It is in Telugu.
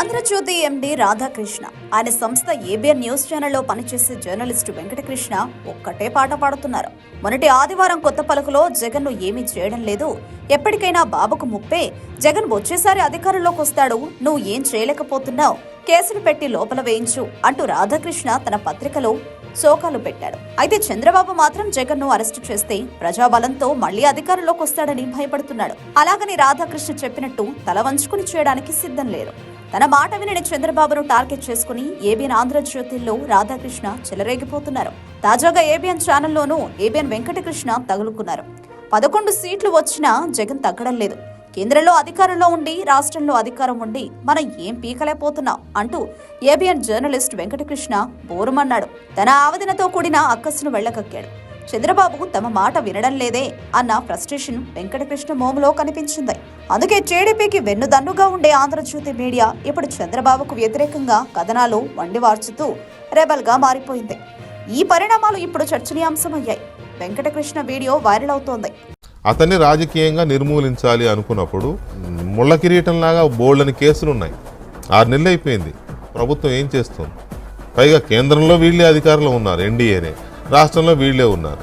ఆంధ్రజ్యోతి ఎండి రాధాకృష్ణ ఆయన సంస్థ ఏబిఎన్ న్యూస్ ఛానల్లో పనిచేసే జర్నలిస్టు వెంకటకృష్ణ ఒక్కటే పాట పాడుతున్నారు. మొన్నటి ఆదివారం కొత్త పలుకులో జగన్ను ఏమీ చేయడం లేదు, ఎప్పటికైనా బాబుకు ముప్పే, జగన్ వచ్చేసారి అధికారంలోకి వస్తాడు, నువ్వు ఏం చేయలేకపోతున్నావు, కేసులు పెట్టి లోపల వేయించు అంటూ రాధాకృష్ణ తన పత్రికలో శోకాలు పెట్టాడు. అయితే చంద్రబాబు మాత్రం జగన్ను అరెస్టు చేస్తే ప్రజాబలంతో మళ్లీ అధికారంలోకి వస్తాడని భయపడుతున్నాడు. అలాగని రాధాకృష్ణ చెప్పినట్టు తల వంచుకుని చేయడానికి సిద్ధం లేరు. తన మాట వినని చంద్రబాబును టార్గెట్ చేసుకుని ఏబిఎన్ ఆంధ్రజ్యోతిలో రాధాకృష్ణ చెలరేగిపోతున్నారు. తాజాగా ఏబిఎన్ ఛానల్లోనూ ఏబిఎన్ వెంకటకృష్ణ తగులుకున్నారు. 11 సీట్లు వచ్చినా జగన్ తగ్గడం లేదు, కేంద్రంలో అధికారంలో ఉండి రాష్ట్రంలో అధికారం ఉండి మనం ఏం పీకలేకపోతున్నాం అంటూ ఏబిఎన్ జర్నలిస్ట్ వెంకటకృష్ణ బోరుమన్నాడు. తన ఆవేదనతో కూడిన అక్కసును వెళ్లకక్కాడు. చంద్రబాబు తమ మాట వినడం లేదే అన్న ఫ్రస్ట్రేషన్ వెంకటకృష్ణ మోములో కనిపించింది. అందుకే టీడీపీకి వెన్నుదన్నుగా ఉండే ఆంధ్రజ్యోతి మీడియా ఇప్పుడు చంద్రబాబుకు వ్యతిరేకంగా కథనాలు వండివార్చుతూ రెబల్గా మారిపోయింది. ఈ పరిణామాలు ఇప్పుడు చర్చనీయాంశమయ్యాయి. వెంకటకృష్ణ వీడియో వైరల్ అవుతోంది. అతన్ని రాజకీయంగా నిర్మూలించాలి అనుకున్నప్పుడు ముళ్ళ కిరీటంలాగా బోల్డని కేసులున్నాయి. 6 నెలలు అయిపోయింది. ప్రభుత్వం ఏం చేస్తుంది? పైగా కేంద్రంలో వీళ్ళే అధికారంలో ఉన్నారు, ఎన్డీఏనే, రాష్ట్రంలో వీళ్ళే ఉన్నారు.